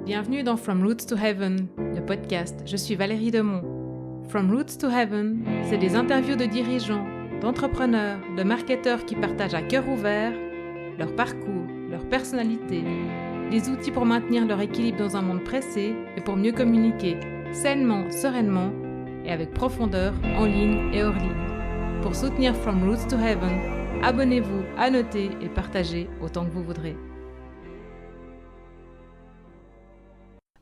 Bienvenue dans From Roots to Heaven, le podcast. Je suis Valérie Demont. From Roots to Heaven, c'est des interviews de dirigeants, d'entrepreneurs, de marketeurs qui partagent à cœur ouvert leur parcours, leur personnalité, les outils pour maintenir leur équilibre dans un monde pressé et pour mieux communiquer sainement, sereinement et avec profondeur en ligne et hors ligne. Pour soutenir From Roots to Heaven, abonnez-vous, annotez et partagez autant que vous voudrez.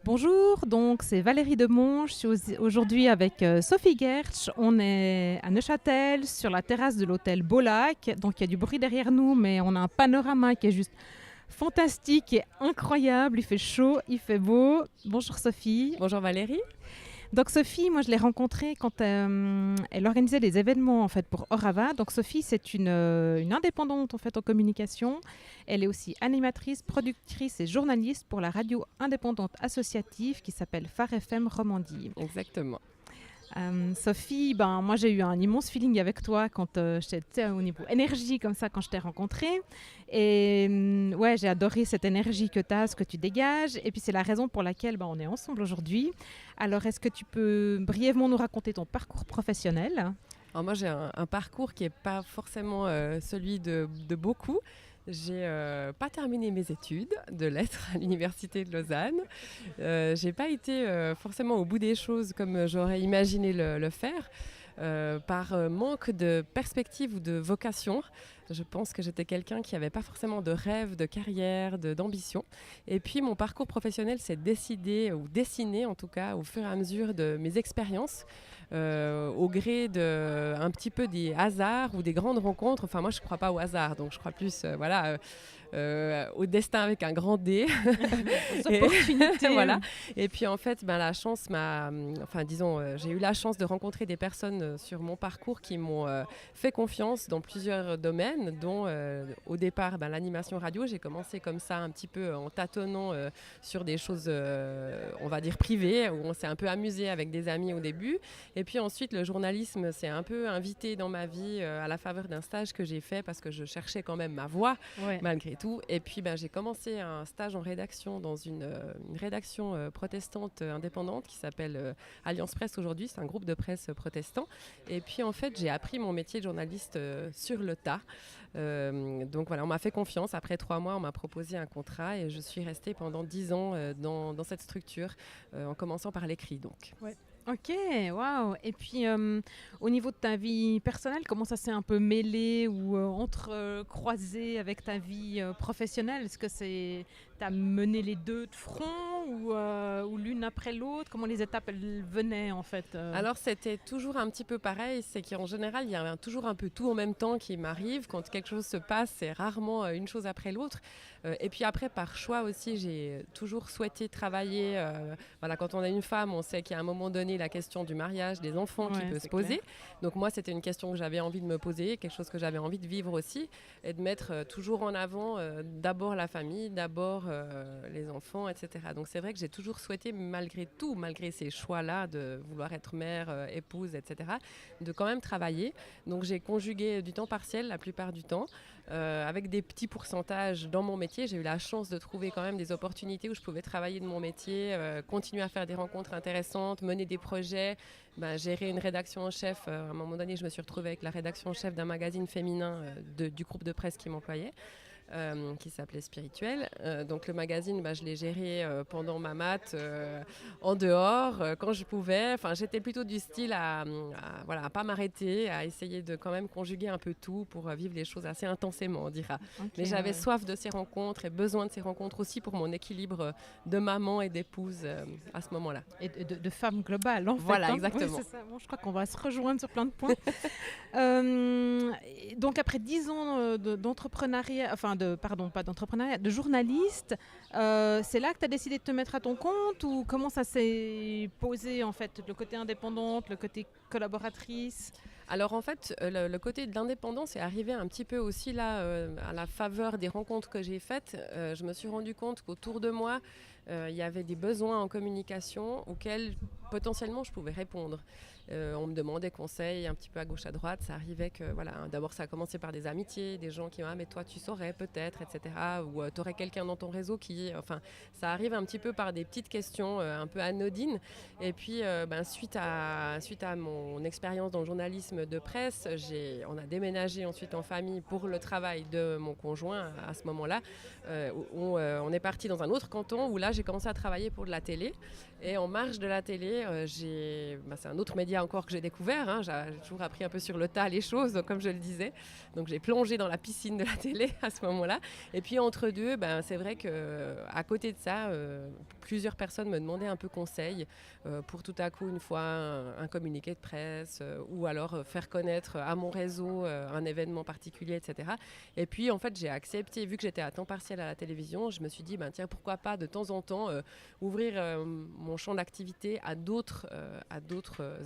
Bonjour, donc c'est Valérie Demont. Je suis aujourd'hui avec Sophie Gertsch. On est à Neuchâtel sur la terrasse de l'hôtel Beau-Lac. Donc il y a du bruit derrière nous, mais on a un panorama qui est juste fantastique et incroyable. Il fait chaud, il fait beau. Bonjour Sophie. Bonjour Valérie. Donc Sophie, moi je l'ai rencontrée quand elle organisait des événements en fait pour Orava. Donc Sophie, c'est une indépendante en fait en communication. Elle est aussi animatrice, productrice et journaliste pour la radio indépendante associative qui s'appelle Phare FM Romandie. Exactement. Sophie, moi j'ai eu un immense feeling avec toi quand j'étais au niveau énergie comme ça quand je t'ai rencontrée et ouais, j'ai adoré cette énergie que tu as, ce que tu dégages et puis c'est la raison pour laquelle on est ensemble aujourd'hui. Alors est-ce que tu peux brièvement nous raconter ton parcours professionnel ? Alors moi j'ai un parcours qui n'est pas forcément celui de beaucoup. J'ai pas terminé mes études de lettres à l'université de Lausanne. J'ai pas été forcément au bout des choses comme j'aurais imaginé le faire. Par manque de perspective ou de vocation. Je pense que j'étais quelqu'un qui n'avait pas forcément de rêve, de carrière, d'ambition. Et puis mon parcours professionnel s'est décidé, ou dessiné en tout cas, au fur et à mesure de mes expériences, au gré un petit peu des hasards ou des grandes rencontres. Enfin moi je ne crois pas au hasard, donc je crois plus au destin avec un grand D. Opportunités. Voilà. Et puis en fait, la chance j'ai eu la chance de rencontrer des personnes sur mon parcours qui m'ont fait confiance dans plusieurs domaines, dont au départ l'animation radio. J'ai commencé comme ça un petit peu en tâtonnant sur des choses, on va dire privées, où on s'est un peu amusé avec des amis au début. Et puis ensuite, le journalisme s'est un peu invité dans ma vie à la faveur d'un stage que j'ai fait parce que je cherchais quand même ma voix, malgré tout. Et puis j'ai commencé un stage en rédaction dans une rédaction protestante indépendante qui s'appelle Alliance Presse aujourd'hui. C'est un groupe de presse protestant. Et puis en fait, j'ai appris mon métier de journaliste sur le tas. Donc voilà, on m'a fait confiance. Après 3 mois, on m'a proposé un contrat et je suis restée pendant 10 ans dans cette structure, en commençant par l'écrit donc. Ouais. Ok, waouh. Et puis, au niveau de ta vie personnelle, comment ça s'est un peu mêlé ou entrecroisé avec ta vie professionnelle ? Est-ce que t'as mené les deux de front ou l'une après l'autre ? Comment les étapes elles venaient en fait Alors c'était toujours un petit peu pareil, c'est qu'en général il y a toujours un peu tout en même temps qui m'arrive. Quand quelque chose se passe, c'est rarement une chose après l'autre. Et puis après, par choix aussi, j'ai toujours souhaité travailler. Quand on est une femme, on sait qu'à un moment donné, la question du mariage, des enfants qui peut se poser. Clair. Donc moi, c'était une question que j'avais envie de me poser, quelque chose que j'avais envie de vivre aussi, et de mettre toujours en avant d'abord la famille, d'abord les enfants, etc. Donc c'est vrai que j'ai toujours souhaité, malgré tout, malgré ces choix-là de vouloir être mère, épouse, etc., de quand même travailler. Donc j'ai conjugué du temps partiel la plupart du temps, avec des petits pourcentages dans mon métier. J'ai eu la chance de trouver quand même des opportunités où je pouvais travailler de mon métier, continuer à faire des rencontres intéressantes, mener des projets, gérer une rédaction en chef. À un moment donné, je me suis retrouvée avec la rédaction en chef d'un magazine féminin du groupe de presse qui m'employait. Qui s'appelait Spirituel. Donc le magazine, je l'ai géré pendant ma mat, en dehors, quand je pouvais. Enfin, j'étais plutôt du style à pas m'arrêter, à essayer de quand même conjuguer un peu tout pour vivre les choses assez intensément, on dira. Okay, mais j'avais soif de ces rencontres et besoin de ces rencontres aussi pour mon équilibre de maman et d'épouse à ce moment-là. Et de femme globale, en fait. Voilà, exactement. Oui, c'est ça. Bon, je crois qu'on va se rejoindre sur plein de points. Donc après 10 ans d'entrepreneuriat, de journaliste, c'est là que tu as décidé de te mettre à ton compte ou comment ça s'est posé en fait, le côté indépendante, le côté collaboratrice ? Alors en fait, le côté de l'indépendance est arrivé un petit peu aussi là, à la faveur des rencontres que j'ai faites. Je me suis rendu compte qu'autour de moi, il y avait des besoins en communication auxquels potentiellement je pouvais répondre. On me demandait conseil un petit peu à gauche à droite. Ça arrivait que d'abord ça a commencé par des amitiés, des gens qui m'ont mais toi tu saurais peut-être, etc. Ou tu aurais quelqu'un dans ton réseau ça arrive un petit peu par des petites questions un peu anodines. Et puis suite à mon expérience dans le journalisme de presse, on a déménagé ensuite en famille pour le travail de mon conjoint à ce moment-là. On est parti dans un autre canton où là j'ai commencé à travailler pour de la télé. Et en marge de la télé, c'est un autre média encore que j'ai découvert. Hein. J'ai toujours appris un peu sur le tas les choses, donc, comme je le disais. Donc j'ai plongé dans la piscine de la télé à ce moment-là. Et puis entre deux, c'est vrai qu'à côté de ça, plusieurs personnes me demandaient un peu conseil pour tout à coup, une fois, un communiqué de presse ou alors faire connaître à mon réseau un événement particulier, etc. Et puis en fait, j'ai accepté, vu que j'étais à temps partiel à la télévision, je me suis dit, tiens, pourquoi pas de temps en temps ouvrir mon champ d'activité à d'autres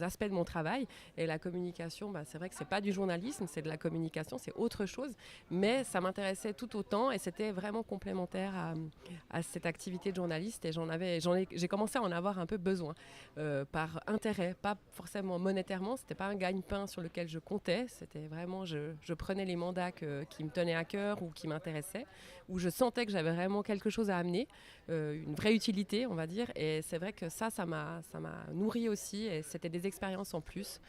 aspects de mon travail. Et la communication, c'est vrai que c'est pas du journalisme, c'est de la communication, c'est autre chose, mais ça m'intéressait tout autant et c'était vraiment complémentaire à cette activité de journaliste et j'ai commencé à en avoir un peu besoin par intérêt, pas forcément monétairement, c'était pas un gagne-pain sur lequel je comptais, c'était vraiment je prenais les mandats qui me tenaient à cœur ou qui m'intéressaient, où je sentais que j'avais vraiment quelque chose à amener, une vraie utilité, on va dire, et c'est vrai que ça m'a nourri aussi et c'était des expériences en plus.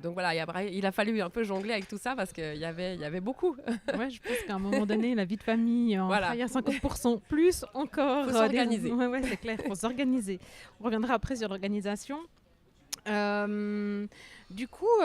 Donc voilà, il a fallu un peu jongler avec tout ça parce qu'il y avait beaucoup. Ouais, je pense qu'à un moment donné, la vie de famille, il y a 50%, plus encore. Il faut s'organiser. Ouais, c'est clair, il faut s'organiser. On reviendra après sur l'organisation. Du coup,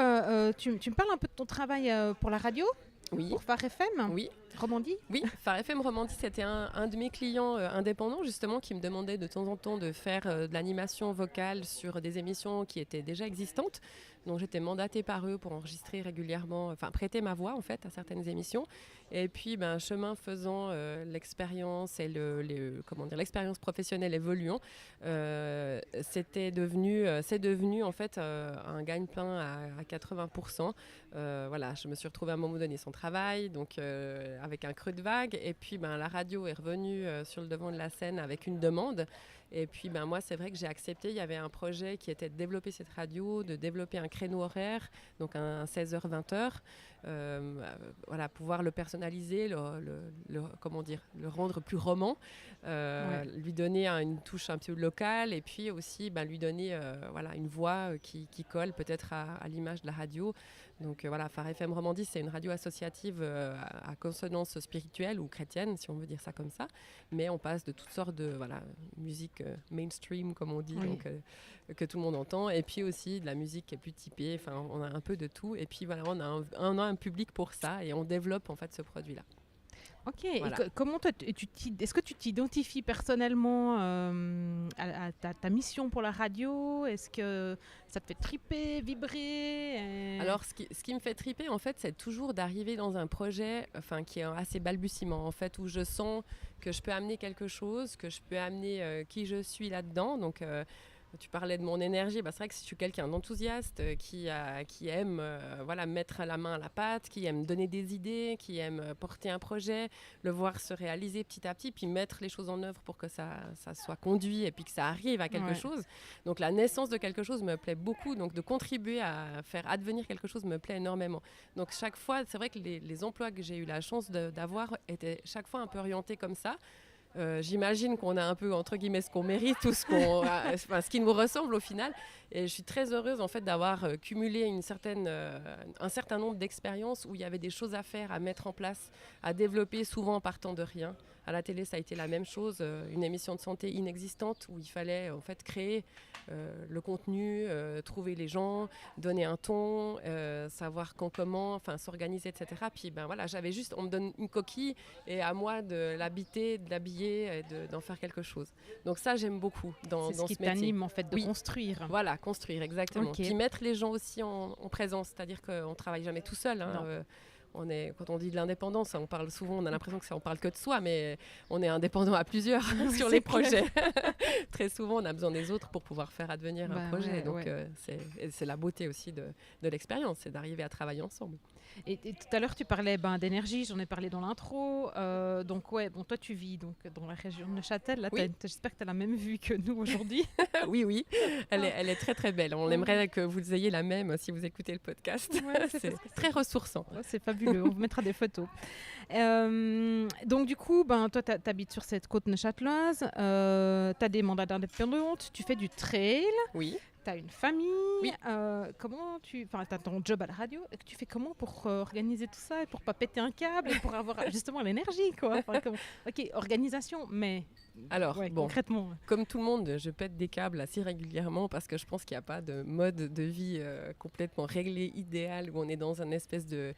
tu me parles un peu de ton travail pour la radio ? Oui. Pour Phare FM ? Oui. Romandie ? Oui, Phare FM Romandie, c'était un de mes clients indépendants justement qui me demandait de temps en temps de faire de l'animation vocale sur des émissions qui étaient déjà existantes. Donc j'étais mandatée par eux pour enregistrer régulièrement, prêter ma voix en fait à certaines émissions. Et puis chemin faisant, l'expérience et l'expérience professionnelle évoluant, c'est devenu en fait un gagne-pain à 80%. Je me suis retrouvée à un moment donné sans travail, donc avec un creux de vague. Et puis la radio est revenue sur le devant de la scène avec une demande. Et puis moi, c'est vrai que j'ai accepté. Il y avait un projet qui était de développer cette radio, de développer un créneau horaire, donc un 16h-20h. Pouvoir le personnaliser, le rendre plus roman, lui donner une touche un peu locale et puis aussi lui donner une voix qui colle peut-être à l'image de la radio. Donc Phare FM Romandie, c'est une radio associative à consonance spirituelle ou chrétienne, si on veut dire ça comme ça. Mais on passe de toutes sortes de musique mainstream, comme on dit, oui. Donc, que tout le monde entend. Et puis aussi de la musique qui est plus typée. On a un peu de tout. Et puis on a un public pour ça et on développe en fait ce produit-là. Ok, voilà. Et comment est-ce que tu t'identifies personnellement à ta mission pour la radio ? Est-ce que ça te fait triper, vibrer Alors, ce qui me fait triper, en fait, c'est toujours d'arriver dans un projet qui est assez balbutiement, en fait, où je sens que je peux amener quelque chose, que je peux amener qui je suis là-dedans. Donc, tu parlais de mon énergie, c'est vrai que je suis quelqu'un d'enthousiaste qui aime mettre la main à la pâte, qui aime donner des idées, qui aime porter un projet, le voir se réaliser petit à petit, puis mettre les choses en œuvre pour que ça soit conduit et puis que ça arrive à quelque chose. Donc la naissance de quelque chose me plaît beaucoup, donc de contribuer à faire advenir quelque chose me plaît énormément. Donc chaque fois, c'est vrai que les emplois que j'ai eu la chance d'avoir étaient chaque fois un peu orientés comme ça. J'imagine qu'on a un peu, entre guillemets, ce qu'on mérite ou ce qui nous ressemble au final. Et je suis très heureuse en fait d'avoir cumulé un certain nombre d'expériences où il y avait des choses à faire, à mettre en place, à développer, souvent en partant de rien. À la télé, ça a été la même chose, une émission de santé inexistante où il fallait en fait créer le contenu, trouver les gens, donner un ton, savoir quand, comment, s'organiser, etc. Puis j'avais juste, on me donne une coquille et à moi de l'habiter, de l'habiller et d'en faire quelque chose. Donc ça, j'aime beaucoup dans ce métier. C'est ce qui t'anime en fait, de construire. Voilà, construire, exactement. Okay. Puis mettre les gens aussi en présence, c'est-à-dire qu'on ne travaille jamais tout seul. Quand on dit de l'indépendance, on parle souvent, on a l'impression qu'on parle que de soi, mais on est indépendant à plusieurs sur les projets. Très souvent, on a besoin des autres pour pouvoir faire advenir un projet. Donc, c'est la beauté aussi de l'expérience, c'est d'arriver à travailler ensemble. Et tout à l'heure, tu parlais d'énergie, j'en ai parlé dans l'intro. Donc, ouais, bon, toi, tu vis donc, dans la région de Neuchâtel. Là, Oui. j'espère que tu as la même vue que nous aujourd'hui. Oui, elle est très très belle. On aimerait que vous ayez la même si vous écoutez le podcast. Ouais, c'est très ressourçant. Ouais, c'est fabuleux, on vous mettra des photos. Donc du coup, toi tu habites sur cette côte neuchâteloise, tu as des mandats d'indépendante, tu fais du trail, Oui. tu as une famille, Oui. comment tu as ton job à la radio, et que tu fais comment pour organiser tout ça et pour pas péter un câble et pour avoir justement l'énergie quoi. OK, organisation, mais alors concrètement. Comme tout le monde, je pète des câbles assez régulièrement parce que je pense qu'il n'y a pas de mode de vie complètement réglé, idéal, où on est dans une espèce de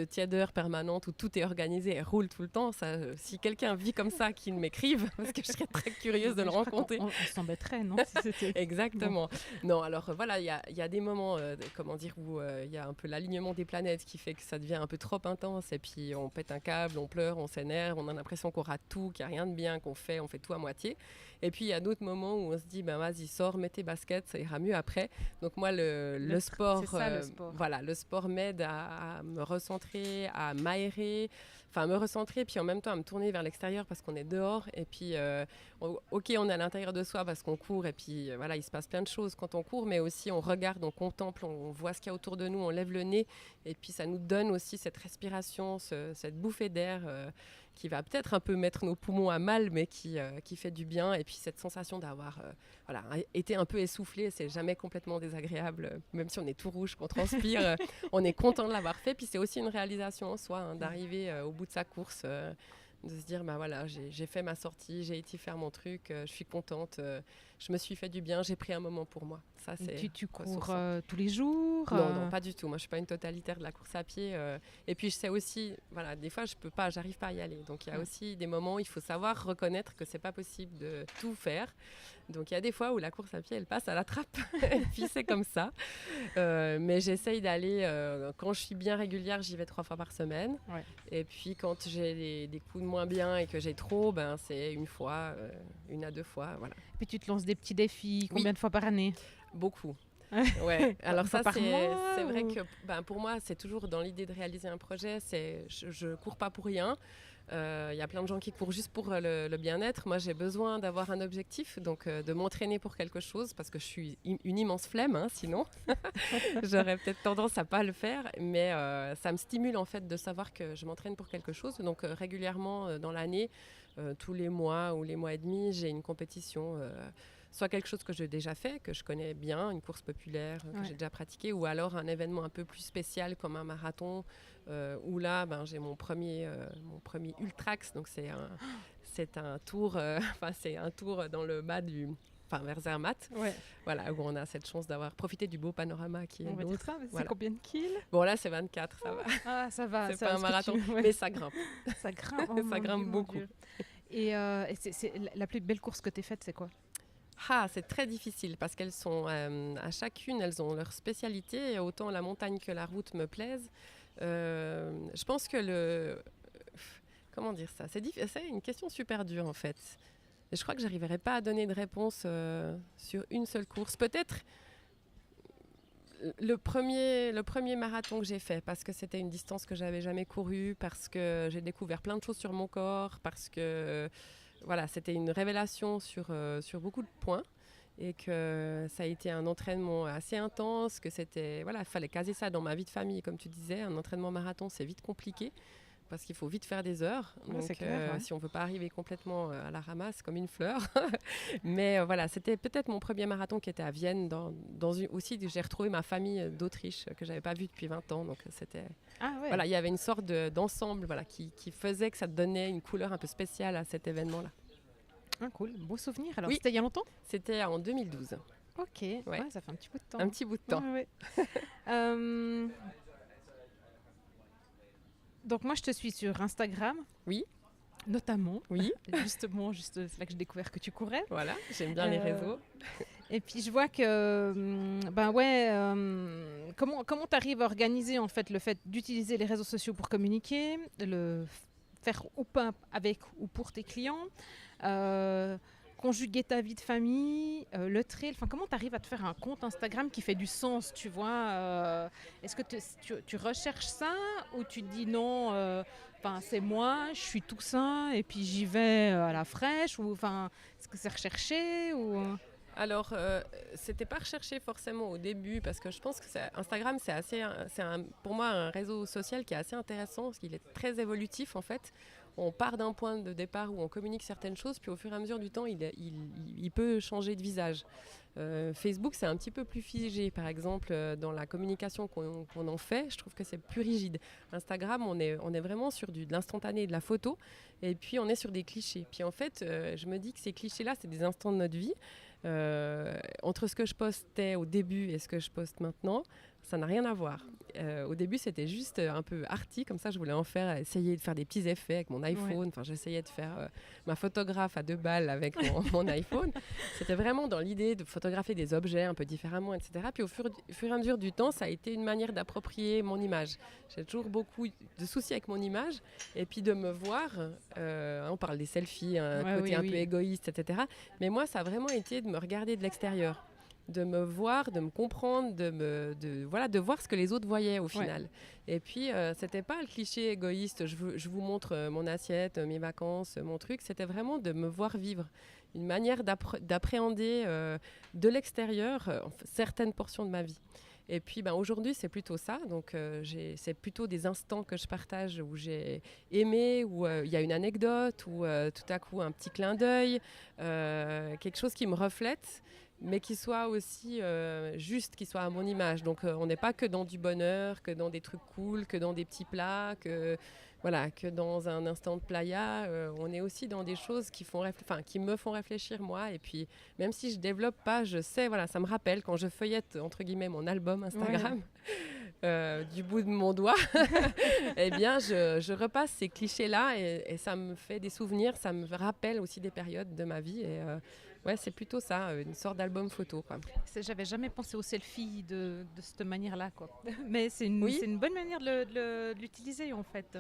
tiédeur permanente où tout est organisé et roule tout le temps. Si quelqu'un vit comme ça, qu'il m'écrive, parce que je serais très curieuse de le rencontrer. On s'embêterait, non si Exactement. Bon. Non, alors voilà, il y a des moments, où il y a un peu l'alignement des planètes qui fait que ça devient un peu trop intense et puis on pète un câble, on pleure, on s'énerve, on a l'impression qu'on rate tout, qu'il n'y a rien de bien qu'on fait, on fait tout à moitié. Et puis il y a d'autres moments où on se dit, vas-y, sors, mets tes baskets, ça ira mieux après. Donc moi, le sport, c'est ça, le sport. Voilà, le sport m'aide à me recentrer, à m'aérer, à me recentrer, puis en même temps à me tourner vers l'extérieur parce qu'on est dehors. Et puis, ok, on est à l'intérieur de soi parce qu'on court, et puis voilà, il se passe plein de choses quand on court, mais aussi on regarde, on contemple, on voit ce qu'il y a autour de nous, on lève le nez, et puis ça nous donne aussi cette respiration, cette bouffée d'air qui va peut-être un peu mettre nos poumons à mal, mais qui fait du bien. Et puis cette sensation d'avoir été un peu essoufflé, c'est jamais complètement désagréable, même si on est tout rouge, qu'on transpire, on est content de l'avoir fait. Puis c'est aussi une réalisation en soi, d'arriver au bout de sa course, de se dire, voilà, j'ai fait ma sortie, j'ai été faire mon truc, je suis contente, je me suis fait du bien, j'ai pris un moment pour moi. Ça, c'est tu cours tous les jours Non, pas du tout. Moi, je suis pas une totalitaire de la course à pied. Et puis, je sais aussi, des fois, j'arrive pas à y aller. Donc, il y a aussi des moments où il faut savoir reconnaître que c'est pas possible de tout faire. Donc, il y a des fois où la course à pied, elle passe à la trappe. Et puis, c'est comme ça. Mais j'essaye d'aller, quand je suis bien régulière, j'y vais 3 fois par semaine. Ouais. Et puis, quand j'ai des coups de moins bien et que j'ai trop, c'est 1 fois, 1 à 2 fois, voilà. Puis, tu te lances des petits défis, combien de fois par année? Beaucoup. Ouais. Alors ça, c'est vrai ou... que pour moi, c'est toujours dans l'idée de réaliser un projet. Je cours pas pour rien. Y a plein de gens qui courent juste pour le bien-être. Moi, j'ai besoin d'avoir un objectif, donc de m'entraîner pour quelque chose, parce que je suis une immense flemme, sinon j'aurais peut-être tendance à pas le faire. Mais ça me stimule en fait de savoir que je m'entraîne pour quelque chose. Donc régulièrement dans l'année, tous les mois ou les mois et demi, j'ai une compétition. Soit quelque chose que j'ai déjà fait, que je connais bien, une course populaire que j'ai déjà pratiquée, ou alors un événement un peu plus spécial comme un marathon, où là, j'ai mon premier Ultrax, donc c'est un tour, c'est un tour dans le bas vers Zermatt, voilà, où on a cette chance d'avoir profité du beau panorama qui est l'autre. C'est combien de kills? Bon, là, c'est 24, ça va. Ah, ça va. C'est pas un marathon, mais ça grimpe. Ça grimpe, ça grimpe beaucoup. Et c'est la plus belle course que tu as faite, c'est quoi? C'est très difficile parce qu'elles sont à chacune, elles ont leur spécialité, et autant la montagne que la route me plaisent. Je pense que comment dire ça, c'est une question super dure en fait. Et je crois que j'arriverai pas à donner de réponse sur une seule course. Peut-être le premier marathon que j'ai fait, parce que c'était une distance que j'avais jamais courue, parce que j'ai découvert plein de choses sur mon corps, parce que voilà, c'était une révélation sur beaucoup de points, et que ça a été un entraînement assez intense, que c'était, il fallait caser ça dans ma vie de famille, comme tu disais. Un entraînement marathon, c'est vite compliqué, parce qu'il faut vite faire des heures. Donc, c'est clair, si on ne veut pas arriver complètement à la ramasse comme une fleur. Mais c'était peut-être mon premier marathon qui était à Vienne. Aussi, j'ai retrouvé ma famille d'Autriche que je n'avais pas vue depuis 20 ans. Donc, c'était... il y avait une sorte d'ensemble qui faisait que ça donnait une couleur un peu spéciale à cet événement-là. Ah, cool, beau souvenir. Alors, c'était il y a longtemps? C'était en 2012. Ok, ça fait un petit bout de temps. Un petit bout de temps. Donc moi, je te suis sur Instagram. Oui. Notamment. Oui. Justement, c'est là que j'ai découvert que tu courais. Voilà, j'aime bien les réseaux. Et puis je vois que, comment tu arrives à organiser en fait le fait d'utiliser les réseaux sociaux pour communiquer, de le faire ou pas avec ou pour tes clients. conjuguer ta vie de famille, le trail, enfin comment tu arrives à te faire un compte Instagram qui fait du sens, tu vois est-ce que tu recherches ça ou tu te dis non, c'est moi, je suis tout ça et puis j'y vais à la fraîche ou est-ce que c'est recherché ou Alors, c'était pas recherché forcément au début parce que je pense que Instagram, pour moi un réseau social qui est assez intéressant parce qu'il est très évolutif en fait. On part d'un point de départ où on communique certaines choses, puis au fur et à mesure du temps, il peut changer de visage. Facebook, c'est un petit peu plus figé, par exemple, dans la communication qu'on en fait. Je trouve que c'est plus rigide. Instagram, on est vraiment sur de l'instantané, de la photo, et puis on est sur des clichés. Puis en fait, je me dis que ces clichés-là, c'est des instants de notre vie. Entre ce que je postais au début et ce que je poste maintenant, ça n'a rien à voir. Au début, c'était juste un peu arty, comme ça, je voulais essayer de faire des petits effets avec mon iPhone. Enfin, j'essayais de faire ma photographe à 2 balles avec mon iPhone. C'était vraiment dans l'idée de photographier des objets un peu différemment, etc. Puis au fur et à mesure du temps, ça a été une manière d'approprier mon image. J'ai toujours beaucoup de soucis avec mon image. Et puis de me voir, on parle des selfies, un côté un peu égoïste, etc. Mais moi, ça a vraiment été de me regarder de l'extérieur, de me voir, de me comprendre, de voir ce que les autres voyaient au final. Ouais. Et puis, c'était pas le cliché égoïste, je vous montre mon assiette, mes vacances, mon truc, c'était vraiment de me voir vivre. Une manière d'appréhender de l'extérieur certaines portions de ma vie. Et puis aujourd'hui, c'est plutôt ça. Donc, c'est plutôt des instants que je partage où j'ai aimé, où il y a une anecdote, où tout à coup un petit clin d'œil, quelque chose qui me reflète, mais qui soit aussi juste, qui soit à mon image. Donc, on n'est pas que dans du bonheur, que dans des trucs cool, que dans des petits plats, que dans un instant de playa. On est aussi dans des choses qui me font réfléchir, moi. Et puis, même si je développe pas, je sais, ça me rappelle quand je feuillette, entre guillemets, mon album Instagram, du bout de mon doigt, eh bien, je repasse ces clichés-là et ça me fait des souvenirs, ça me rappelle aussi des périodes de ma vie. Et c'est plutôt ça, une sorte d'album photo, quoi. J'avais jamais pensé au selfie de cette manière-là, quoi. Mais c'est une bonne manière de l'utiliser, en fait.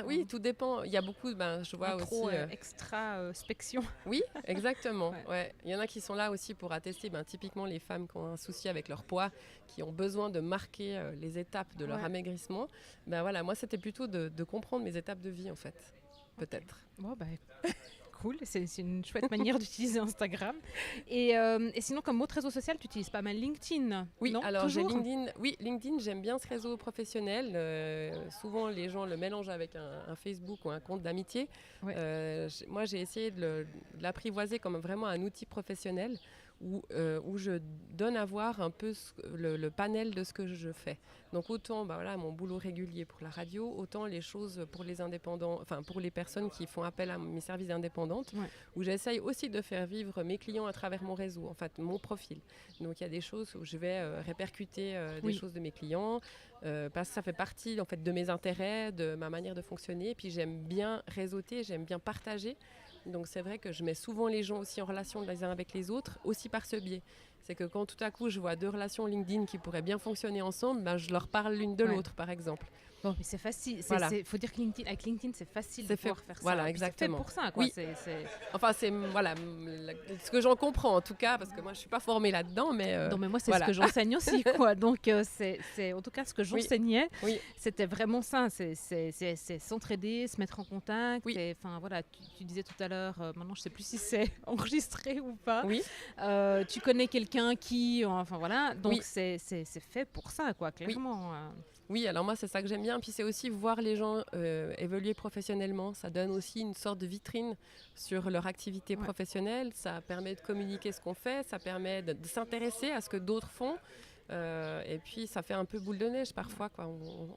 Oui, tout dépend. Il y a beaucoup, je vois aussi... trop extra-spection. Oui, exactement. Ouais. Il y en a qui sont là aussi pour attester, typiquement les femmes qui ont un souci avec leur poids, qui ont besoin de marquer les étapes de leur amaigrissement. Moi, c'était plutôt de comprendre mes étapes de vie, en fait. Peut-être. Bon, cool, c'est une chouette manière d'utiliser Instagram. Et sinon, comme autre réseau social, tu utilises pas mal LinkedIn. Oui, non, alors toujours j'ai LinkedIn. Oui, LinkedIn, j'aime bien ce réseau professionnel. Souvent, les gens le mélangent avec un Facebook ou un compte d'amitié. Ouais. Moi, j'ai essayé de l'apprivoiser comme vraiment un outil professionnel où je donne à voir un peu le panel de ce que je fais. Donc autant mon boulot régulier pour la radio, autant les choses pour les indépendants, pour les personnes qui font appel à mes services indépendantes, où j'essaye aussi de faire vivre mes clients à travers mon réseau, en fait mon profil. Donc il y a des choses où je vais répercuter des choses de mes clients, parce que ça fait partie en fait de mes intérêts, de ma manière de fonctionner. Et puis j'aime bien réseauter, j'aime bien partager. Donc c'est vrai que je mets souvent les gens aussi en relation les uns avec les autres, aussi par ce biais. C'est que quand tout à coup je vois 2 relations LinkedIn qui pourraient bien fonctionner ensemble, je leur parle l'une de l'autre, par exemple. Bon, mais c'est facile. Faut dire que avec LinkedIn, c'est facile de pouvoir faire ça. Voilà, exactement. C'est fait pour ça, quoi. Oui. Enfin, c'est ce que j'en comprends en tout cas, parce que moi je suis pas formée là-dedans, mais non, mais moi c'est ce que j'enseigne aussi, quoi. Donc c'est en tout cas ce que j'enseignais. Oui. C'était vraiment ça. C'est s'entraider, se mettre en contact. Oui. Tu disais tout à l'heure. Maintenant, je sais plus si c'est enregistré ou pas. Oui. Tu connais quelqu'un qui, Donc c'est fait pour ça, quoi. Clairement. Oui, alors moi c'est ça que j'aime bien, puis c'est aussi voir les gens évoluer professionnellement, ça donne aussi une sorte de vitrine sur leur activité professionnelle, ça permet de communiquer ce qu'on fait, ça permet de s'intéresser à ce que d'autres font, et puis ça fait un peu boule de neige parfois, quoi.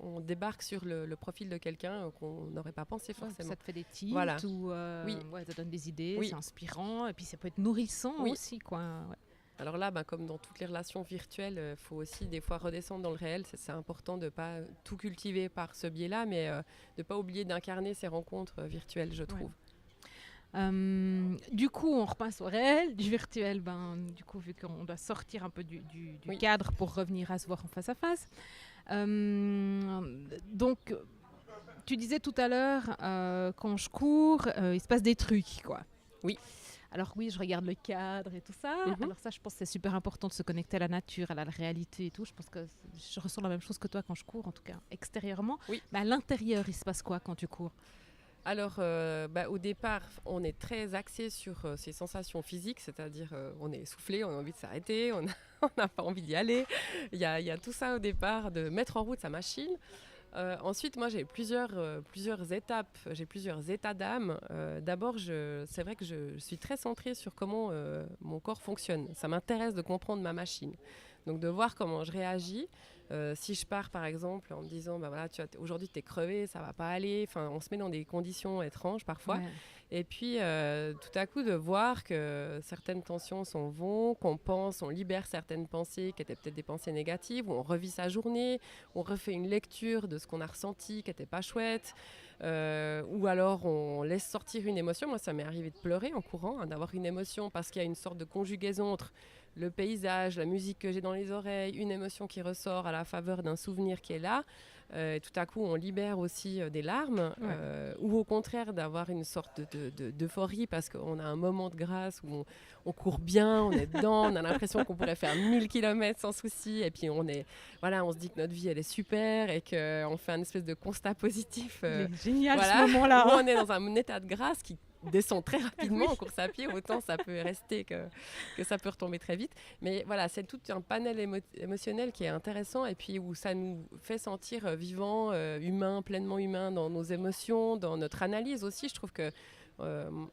On débarque sur le profil de quelqu'un qu'on n'aurait pas pensé forcément. Ça te fait des tips, ou ça donne des idées, c'est inspirant, et puis ça peut être nourrissant aussi, quoi. Ouais. Alors là, comme dans toutes les relations virtuelles, faut aussi des fois redescendre dans le réel. C'est important de ne pas tout cultiver par ce biais-là, mais de ne pas oublier d'incarner ces rencontres virtuelles, je trouve. Du coup, on repasse au réel, du virtuel, du coup, vu qu'on doit sortir un peu du cadre pour revenir à se voir en face à face. Donc, tu disais tout à l'heure, quand je cours, il se passe des trucs, quoi. Oui. Alors oui, je regarde le cadre et tout ça. Alors ça, je pense que c'est super important de se connecter à la nature, à la réalité et tout. Je pense que je ressens la même chose que toi quand je cours, en tout cas extérieurement. Oui. Mais à l'intérieur, il se passe quoi quand tu cours? Alors, au départ, on est très axé sur ces sensations physiques, c'est-à-dire on est essoufflé, on a envie de s'arrêter, on n'a pas envie d'y aller. Il y a tout ça au départ, de mettre en route sa machine. Ensuite, moi, j'ai plusieurs étapes, j'ai plusieurs états d'âme. D'abord, c'est vrai que je suis très centrée sur comment mon corps fonctionne. Ça m'intéresse de comprendre ma machine. Donc, de voir comment je réagis. Si je pars, par exemple, en me disant, bah, voilà, aujourd'hui, tu es crevé, ça va pas aller. Enfin, on se met dans des conditions étranges parfois. Ouais. Et puis, tout à coup, de voir que certaines tensions s'en vont, on libère certaines pensées qui étaient peut-être des pensées négatives, ou on revit sa journée, on refait une lecture de ce qu'on a ressenti qui n'était pas chouette, ou alors on laisse sortir une émotion. Moi, ça m'est arrivé de pleurer en courant, d'avoir une émotion parce qu'il y a une sorte de conjugaison entre le paysage, la musique que j'ai dans les oreilles, une émotion qui ressort à la faveur d'un souvenir qui est là. Et tout à coup, on libère aussi des larmes, ou au contraire d'avoir une sorte d'euphorie parce qu'on a un moment de grâce où on court bien, on est dedans, on a l'impression qu'on pourrait faire 1000 km sans souci, et puis on se dit que notre vie elle est super et qu'on fait un espèce de constat positif. Il est génial voilà, ce moment-là. où on est dans un état de grâce qui descend très rapidement en course à pied, autant ça peut rester que ça peut retomber très vite. Mais voilà, c'est tout un panel émotionnel qui est intéressant, et puis où ça nous fait sentir vivants, humains, pleinement humains dans nos émotions, dans notre analyse aussi. Je trouve que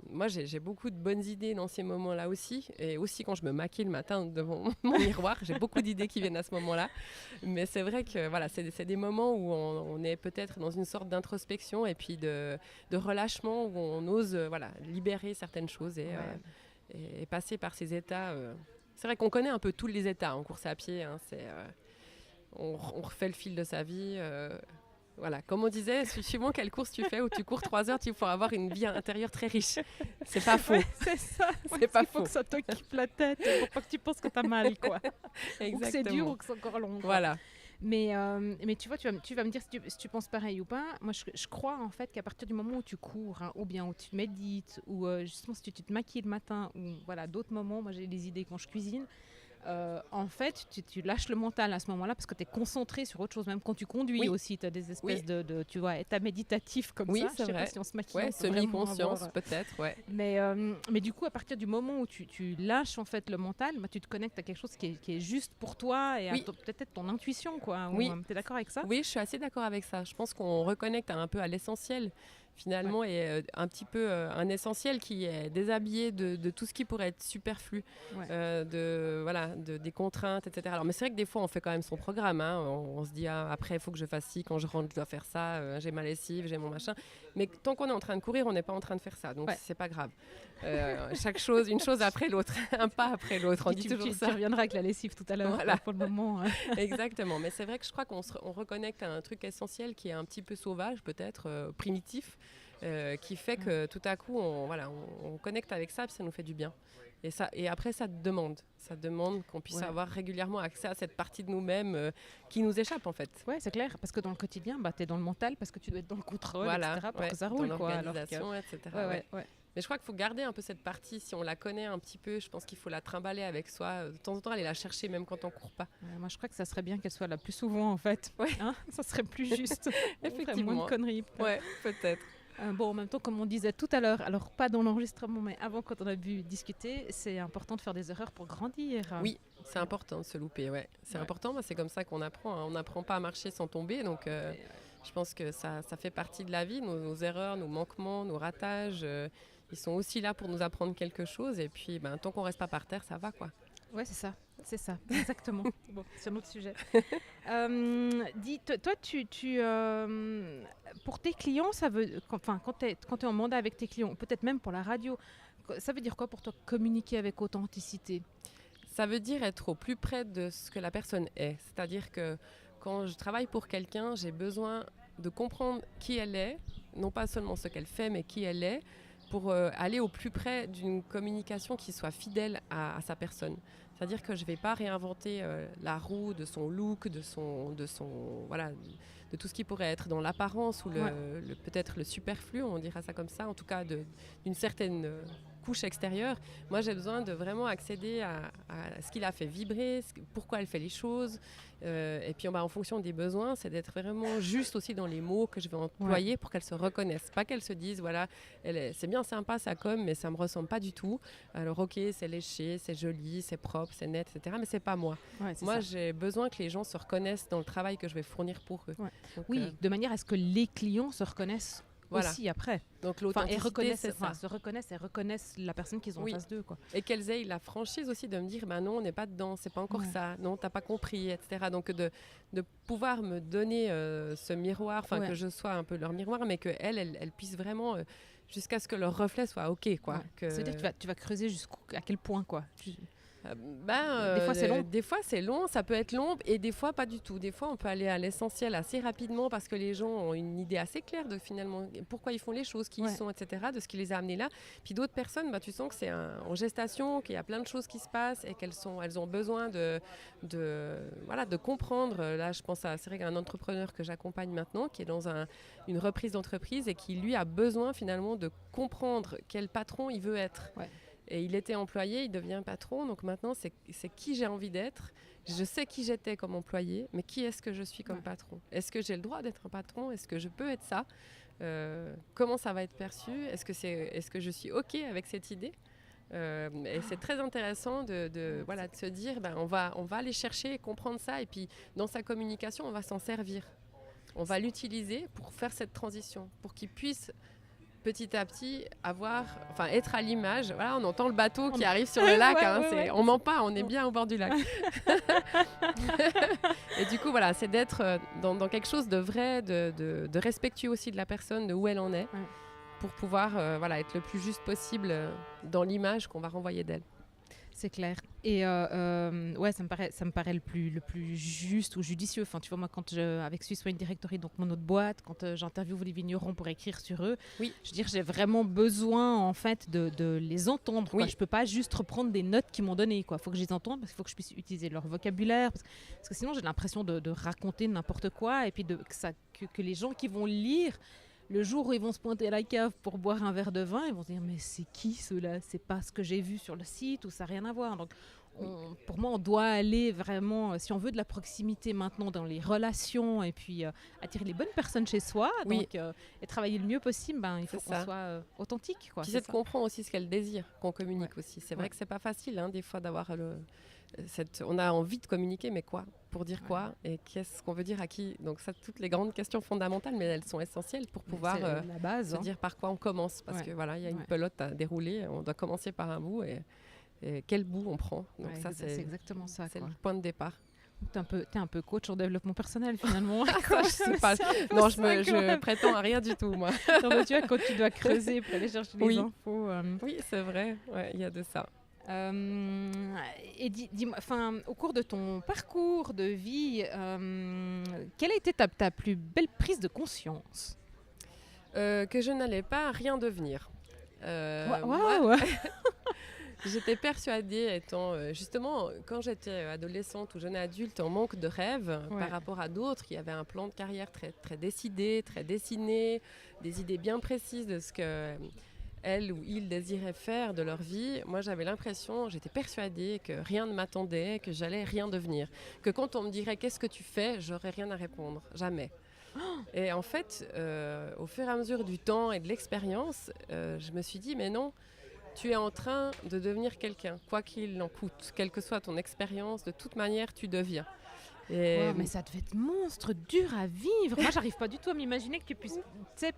moi, j'ai beaucoup de bonnes idées dans ces moments-là aussi. Et aussi quand je me maquille le matin devant mon miroir, j'ai beaucoup d'idées qui viennent à ce moment-là. Mais c'est vrai que voilà, c'est des moments où on est peut-être dans une sorte d'introspection et puis de relâchement, où on ose libérer certaines choses et passer par ces états. C'est vrai qu'on connaît un peu tous les états en course à pied. Hein, on refait le fil de sa vie. Voilà, comme on disait, suivant quelle course tu fais, où tu cours 3 heures, tu faut avoir une vie intérieure très riche. C'est pas faux. Ouais, c'est ça. C'est pas Il faut faux. que ça t'occupe la tête pour pas que tu penses que t'as mal, quoi. Ou que c'est dur ou que c'est encore long. Quoi. Voilà. Mais tu vois, tu vas me dire si tu penses pareil ou pas. Moi, je crois en fait qu'à partir du moment où tu cours, hein, ou bien où tu médites, ou justement si tu te maquilles le matin, ou voilà, d'autres moments, moi j'ai des idées quand je cuisine. En fait, tu lâches le mental à ce moment-là parce que tu es concentré sur autre chose. Même quand tu conduis aussi, tu as des espèces de tu vois, états méditatifs comme ça. C'est je sais vrai. pas si on se maquille. Ouais, semi-conscience peut-être, ouais. Mais du coup, à partir du moment où tu lâches en fait le mental, bah, tu te connectes à quelque chose qui est juste pour toi et à peut-être ton intuition, quoi. Oui. Tu es d'accord avec ça? Oui, je suis assez d'accord avec ça. Je pense qu'on reconnecte un peu à l'essentiel. Finalement, et un petit peu un essentiel qui est déshabillé de tout ce qui pourrait être superflu, des contraintes, etc. Alors, mais c'est vrai que des fois, on fait quand même son programme. Hein. On se dit, après, il faut que je fasse ci, quand je rentre, je dois faire ça, j'ai ma lessive, j'ai mon machin. Mais tant qu'on est en train de courir, on n'est pas en train de faire ça. Donc, c'est pas grave. Une chose après l'autre, un pas après l'autre. On dit toujours ça. Tu reviendras avec la lessive tout à l'heure, pour le moment. Exactement. Mais c'est vrai que je crois qu'on reconnecte à un truc essentiel qui est un petit peu sauvage, peut-être, primitif. Qui fait que tout à coup on connecte avec ça, puis ça nous fait du bien, et après ça demande qu'on puisse avoir régulièrement accès à cette partie de nous-mêmes qui nous échappe en fait. Ouais, c'est clair, parce que dans le quotidien tu es dans le mental parce que tu dois être dans le contrôle, etc., pour que ça roule, dans quoi, l'organisation, etc. Mais je crois qu'il faut garder un peu cette partie, si on la connaît un petit peu, je pense qu'il faut la trimballer avec soi, de temps en temps aller la chercher même quand on court pas. Moi je crois que ça serait bien qu'elle soit là plus souvent en fait. Hein, ça serait plus juste. Effectivement. Moins de conneries. Ouais, peut-être. Bon, en même temps, comme on disait tout à l'heure, alors pas dans l'enregistrement, mais avant, quand on a pu discuter, c'est important de faire des erreurs pour grandir. Oui, c'est important de se louper, c'est important, c'est comme ça qu'on apprend. Hein. On n'apprend pas à marcher sans tomber, donc je pense que ça fait partie de la vie, nos erreurs, nos manquements, nos ratages, ils sont aussi là pour nous apprendre quelque chose, et puis tant qu'on reste pas par terre, ça va, quoi. Ouais, c'est ça, exactement. Bon, c'est un autre sujet. Dis, toi, pour tes clients, ça veut, quand tu es en mandat avec tes clients, peut-être même pour la radio, ça veut dire quoi pour toi communiquer avec authenticité? Ça veut dire être au plus près de ce que la personne est. C'est-à-dire que quand je travaille pour quelqu'un, j'ai besoin de comprendre qui elle est, non pas seulement ce qu'elle fait, mais qui elle est, pour aller au plus près d'une communication qui soit fidèle à sa personne. C'est-à-dire que je ne vais pas réinventer la roue de son look, de tout ce qui pourrait être dans l'apparence ou peut-être le superflu, on dira ça comme ça, en tout cas d'une certaine couche extérieure. Moi, j'ai besoin de vraiment accéder à ce qui l'a fait vibrer, pourquoi elle fait les choses. Et puis, en fonction des besoins, c'est d'être vraiment juste aussi dans les mots que je vais employer pour qu'elle se reconnaisse. Pas qu'elle se dise, voilà, c'est bien sympa sa com, mais ça me ressemble pas du tout. Alors, ok, c'est léché, c'est joli, c'est propre, c'est net, etc. Mais c'est pas moi. Moi, j'ai besoin que les gens se reconnaissent dans le travail que je vais fournir pour eux. Donc, de manière à ce que les clients se reconnaissent aussi après. Donc l'authenticité, se reconnaissent et reconnaissent la personne qu'ils ont en face d'eux, quoi. Et qu'elles aient la franchise aussi de me dire, non, on n'est pas dedans, c'est pas encore ça, non, t'as pas compris, etc. Donc de pouvoir me donner ce miroir, que je sois un peu leur miroir, mais qu'elles puissent vraiment, jusqu'à ce que leur reflet soit OK, quoi. C'est-à-dire que tu vas creuser jusqu'à quel point, quoi. Des fois c'est long. Des fois c'est long, ça peut être long et des fois pas du tout. Des fois on peut aller à l'essentiel assez rapidement parce que les gens ont une idée assez claire de finalement pourquoi ils font les choses, qui ils sont, etc., de ce qui les a amenés là. Puis d'autres personnes, tu sens que c'est en gestation, qu'il y a plein de choses qui se passent et elles ont besoin de comprendre. Là je pense c'est vrai qu'un entrepreneur que j'accompagne maintenant qui est dans une reprise d'entreprise et qui lui a besoin finalement de comprendre quel patron il veut être. Et il était employé, il devient patron, donc maintenant c'est qui j'ai envie d'être. Je sais qui j'étais comme employé, mais qui est-ce que je suis comme patron ? Est-ce que j'ai le droit d'être un patron ? Est-ce que je peux être ça ? Comment ça va être perçu ? Est-ce que je suis OK avec cette idée ? Et c'est très intéressant de se dire, on va aller chercher et comprendre ça, et puis dans sa communication, on va s'en servir. On va l'utiliser pour faire cette transition, pour qu'il puisse petit à petit être à l'image. Voilà, on entend le bateau qui arrive sur le lac. On ment pas, on est bien au bord du lac. Et du coup, c'est d'être dans quelque chose de vrai, de respectueux aussi de la personne, de où elle en est, pour pouvoir être le plus juste possible dans l'image qu'on va renvoyer d'elle. C'est clair. Et ça me paraît le plus juste ou judicieux. Enfin, tu vois, moi, avec Swiss Wine Directory, donc mon autre boîte, quand j'interviewe les vignerons pour écrire sur eux, je veux dire, j'ai vraiment besoin, en fait, de les entendre. Quoi. Je peux pas juste reprendre des notes qu'ils m'ont données. Il faut que je les entende parce qu'il faut que je puisse utiliser leur vocabulaire. Parce que sinon, j'ai l'impression de raconter n'importe quoi et puis que les gens qui vont lire, le jour où ils vont se pointer à la cave pour boire un verre de vin, ils vont se dire mais c'est qui ceux-là ? C'est pas ce que j'ai vu sur le site ou ça n'a rien à voir. Donc pour moi, on doit aller vraiment, si on veut de la proximité maintenant dans les relations et puis attirer les bonnes personnes chez soi et travailler le mieux possible, il faut qu'on soit authentique. Puis c'est de comprendre aussi ce qu'elle désire, qu'on communique aussi. C'est vrai que c'est pas facile des fois d'avoir on a envie de communiquer, mais quoi ? Pour dire quoi ? Et qu'est-ce qu'on veut dire à qui ? Donc ça, toutes les grandes questions fondamentales, mais elles sont essentielles pour pouvoir la base, se dire par quoi on commence. Parce que il y a une pelote à dérouler, on doit commencer par un bout et quel bout on prend. Donc c'est exactement ça. C'est le point de départ. T'es un peu coach en développement personnel finalement. Ça, je sais pas. Non, je prétends à rien du tout, moi. Non, mais tu vois, quand tu dois creuser pour aller chercher les infos. Oui, c'est vrai. Il y a de ça. Et dis-moi, au cours de ton parcours de vie, quelle a été ta plus belle prise de conscience ? Que je n'allais pas rien devenir. Moi, j'étais persuadée, étant justement quand j'étais adolescente ou jeune adulte, en manque de rêve par rapport à d'autres qui avaient un plan de carrière très, très décidé, très dessiné, des idées bien précises de ce que elle ou il désirait faire de leur vie. Moi, j'étais persuadée que rien ne m'attendait, que j'allais rien devenir. Que quand on me dirait « qu'est-ce que tu fais ?», j'aurais rien à répondre. Jamais. Et en fait, au fur et à mesure du temps et de l'expérience, je me suis dit « mais non, tu es en train de devenir quelqu'un, quoi qu'il en coûte. Quelle que soit ton expérience, de toute manière, tu deviens. » Mais ça devait être monstre, dur à vivre. Moi, j'arrive pas du tout à m'imaginer que tu puisses,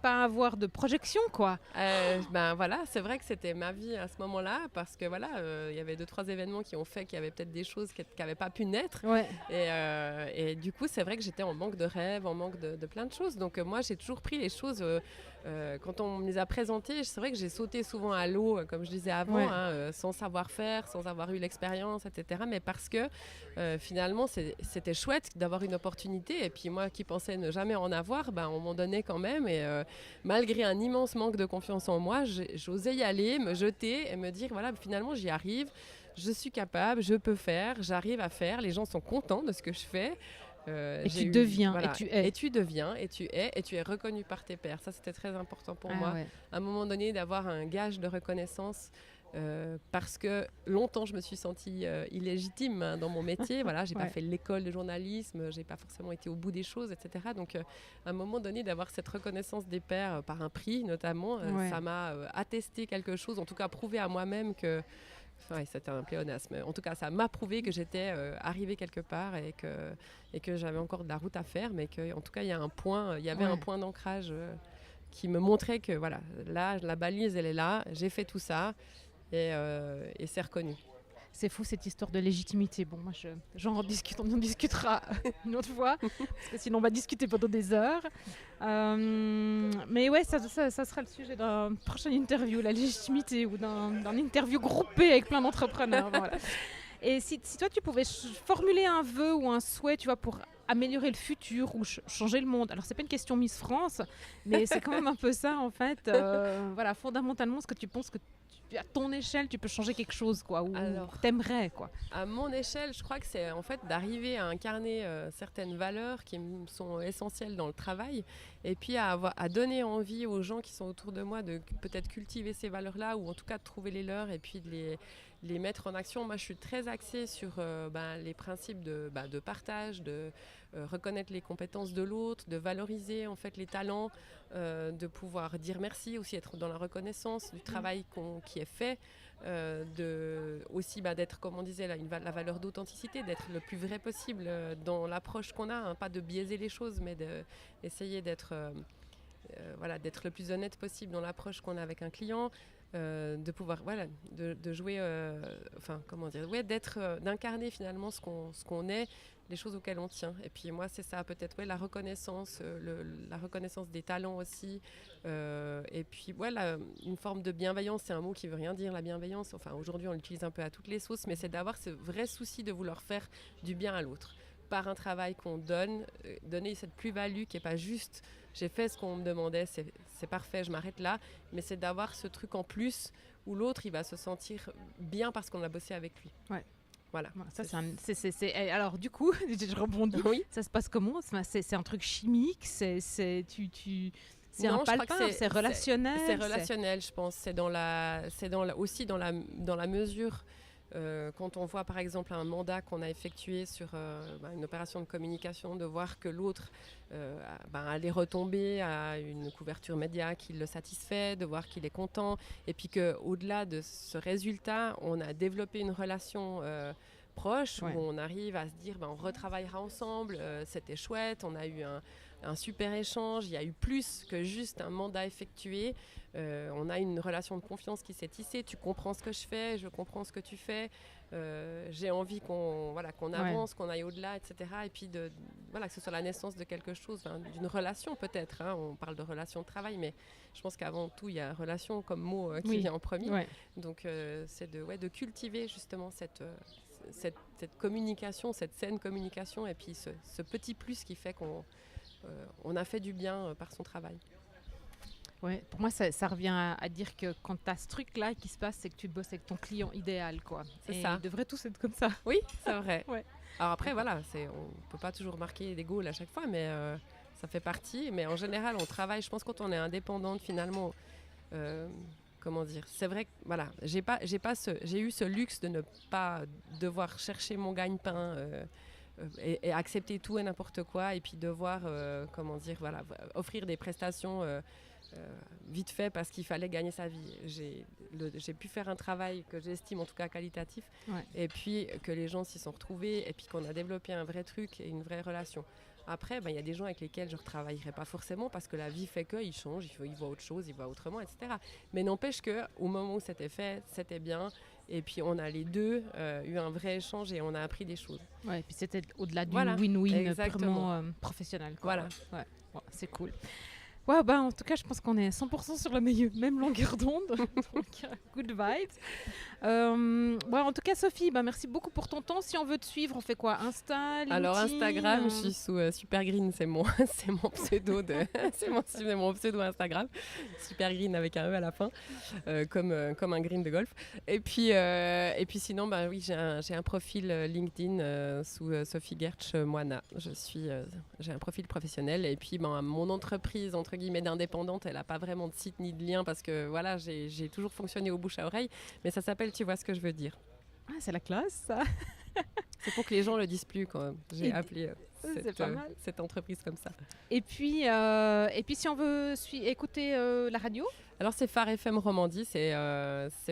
pas avoir de projection, quoi. C'est vrai que c'était ma vie à ce moment-là, parce que y avait 2-3 événements qui ont fait qu'il y avait peut-être des choses qui n'avaient pas pu naître. Et du coup, c'est vrai que j'étais en manque de rêve, en manque de plein de choses. Donc moi, j'ai toujours pris les choses. Quand on me les a présentées, c'est vrai que j'ai sauté souvent à l'eau, comme je disais avant, sans savoir faire, sans avoir eu l'expérience, etc. Mais parce que finalement, c'était chouette d'avoir une opportunité. Et puis moi qui pensais ne jamais en avoir, on m'en donnait quand même. Et malgré un immense manque de confiance en moi, j'osais y aller, me jeter et me dire, finalement, j'y arrive. Je suis capable, je peux faire, j'arrive à faire. Les gens sont contents de ce que je fais. Et tu deviens, voilà, et tu es. Et tu deviens, et tu es reconnu par tes pairs. Ça, c'était très important pour moi. Ouais. À un moment donné, d'avoir un gage de reconnaissance. Parce que longtemps je me suis sentie illégitime dans mon métier. Voilà, j'ai pas fait l'école de journalisme, j'ai pas forcément été au bout des choses, etc. Donc à un moment donné, d'avoir cette reconnaissance des pairs par un prix notamment, ça m'a attesté quelque chose, en tout cas prouvé à moi-même que c'était un pléonasme. En tout cas, ça m'a prouvé que j'étais arrivée quelque part et que j'avais encore de la route à faire, mais qu'en tout cas, il y avait un point d'ancrage qui me montrait que voilà, là, la balise, elle est là, j'ai fait tout ça. Et c'est reconnu. C'est fou cette histoire de légitimité. Bon, moi, on en discutera une autre fois, parce que sinon on va discuter pendant des heures. Mais ouais, ça sera le sujet d'une prochaine interview, la légitimité, ou d'un interview groupé avec plein d'entrepreneurs. Voilà. Et si toi, tu pouvais formuler un vœu ou un souhait, tu vois, pour améliorer le futur ou changer le monde. Alors, c'est pas une question Miss France, mais c'est quand même un peu ça, en fait. Voilà, fondamentalement, ce que tu penses que à ton échelle, tu peux changer quelque chose, quoi, ou t'aimerais, quoi. À mon échelle, je crois que c'est en fait d'arriver à incarner certaines valeurs qui me sont essentielles dans le travail, et puis à donner envie aux gens qui sont autour de moi de peut-être cultiver ces valeurs-là, ou en tout cas de trouver les leurs, et puis de les mettre en action. Moi, je suis très axée sur les principes de partage, de reconnaître les compétences de l'autre, de valoriser en fait les talents, de pouvoir dire merci, aussi être dans la reconnaissance du travail qui est fait, aussi d'être, comme on disait, la valeur d'authenticité, d'être le plus vrai possible dans l'approche qu'on a, hein, pas de biaiser les choses, mais d'essayer d'être d'être le plus honnête possible dans l'approche qu'on a avec un client, de pouvoir de jouer, d'incarner finalement ce qu'on est, les choses auxquelles on tient. Et puis moi, c'est ça peut-être, la reconnaissance, la reconnaissance des talents aussi, et puis une forme de bienveillance. C'est un mot qui veut rien dire, la bienveillance. Enfin, aujourd'hui on l'utilise un peu à toutes les sauces, mais c'est d'avoir ce vrai souci de vouloir faire du bien à l'autre par un travail qu'on donner cette plus-value qui n'est pas juste j'ai fait ce qu'on me demandait, c'est parfait, je m'arrête là, mais c'est d'avoir ce truc en plus où l'autre il va se sentir bien parce qu'on a bossé avec lui. Ouais. Voilà. Ça, alors du coup, je rebondis. Oui. Ça se passe comment ? C'est un truc chimique, c'est un palpable, c'est relationnel. C'est relationnel, je pense. C'est aussi dans la mesure. Quand on voit par exemple un mandat qu'on a effectué sur une opération de communication, de voir que l'autre allait retomber à une couverture média qui le satisfait, de voir qu'il est content, et puis qu'au-delà de ce résultat, on a développé une relation proche, où on arrive à se dire on retravaillera ensemble, c'était chouette, on a eu un super échange, il y a eu plus que juste un mandat effectué, on a une relation de confiance qui s'est tissée, tu comprends ce que je fais, je comprends ce que tu fais, j'ai envie qu'on avance, qu'on aille au-delà, etc. Et puis que ce soit la naissance de quelque chose, d'une relation peut-être, hein. On parle de relation de travail, mais je pense qu'avant tout il y a relation comme mot qui vient en premier, donc c'est de cultiver justement cette communication, cette saine communication, et puis ce petit plus qui fait qu'on a fait du bien par son travail. Ouais, pour moi, ça revient à dire que quand tu as ce truc-là qui se passe, c'est que tu bosses avec ton client idéal, quoi. C'est ça. Ils devraient tous être comme ça. Oui, c'est vrai. Alors après, on ne peut pas toujours marquer des goals à chaque fois, mais ça fait partie. Mais en général, on travaille, je pense, quand on est indépendante, finalement... comment dire, c'est vrai que j'ai eu ce luxe de ne pas devoir chercher mon gagne-pain et accepter tout et n'importe quoi, et puis devoir offrir des prestations vite fait parce qu'il fallait gagner sa vie. J'ai pu faire un travail que j'estime en tout cas qualitatif, et puis que les gens s'y sont retrouvés, et puis qu'on a développé un vrai truc et une vraie relation. Après, y a des gens avec lesquels je ne retravaillerai pas forcément parce que la vie fait qu'ils changent, ils voient autre chose, ils voient autrement, etc. Mais n'empêche qu'au moment où c'était fait, c'était bien. Et puis on a les deux eu un vrai échange et on a appris des choses. Ouais, et puis c'était au-delà du win-win purement professionnel, quoi. Voilà. Ouais, c'est cool. Ouais, bah, en tout cas, je pense qu'on est 100% sur la même longueur d'onde. Donc, good vibes. Ouais, en tout cas, Sophie, bah, merci beaucoup pour ton temps. Si on veut te suivre, on fait quoi? Insta, LinkedIn? Alors Instagram, je suis sous Supergreen, c'est mon pseudo c'est mon pseudo Instagram. Supergreen avec un E à la fin, comme un green de golf. Et puis sinon, bah oui, j'ai un profil LinkedIn sous Sophie Gertsch Moana. J'ai un profil professionnel et puis mon entreprise entre guillemets d'indépendante, elle n'a pas vraiment de site ni de lien parce que voilà, j'ai toujours fonctionné au bouche à oreille, mais ça s'appelle Tu vois ce que je veux dire. Ah, c'est la classe, ça. C'est pour que les gens le disent plus quand j'ai appelé cette entreprise comme ça. Et puis si on veut écouter la radio? Alors c'est Phare FM Romandie, c'est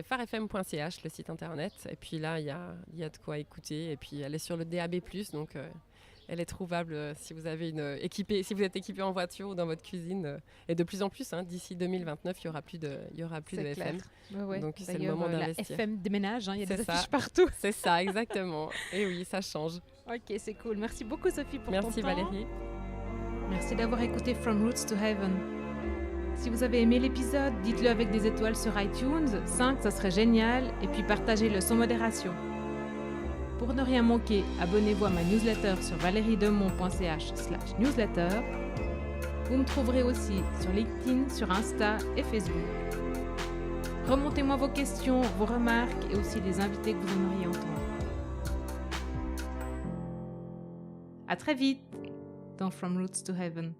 pharefm.ch le site internet. Et puis là, il y a de quoi écouter. Et puis elle est sur le DAB+, donc elle est trouvable si vous êtes équipé en voiture ou dans votre cuisine. Et de plus en plus, d'ici 2029, il y aura plus de FM. Ouais. Donc c'est le moment d'investir. La FM déménage, il y a des affiches partout. C'est ça, exactement. Et oui, ça change. Ok, c'est cool. Merci beaucoup Sophie pour ton temps. Merci Valérie. Merci d'avoir écouté From Roots to Heaven. Si vous avez aimé l'épisode, dites-le avec des étoiles sur iTunes, 5 ça serait génial, et puis partagez-le sans modération. Pour ne rien manquer, abonnez-vous à ma newsletter sur valeriedemont.ch/newsletter. Vous me trouverez aussi sur LinkedIn, sur Insta et Facebook. Remontez-moi vos questions, vos remarques et aussi les invités que vous aimeriez entendre. À très vite dans From Roots to Heaven.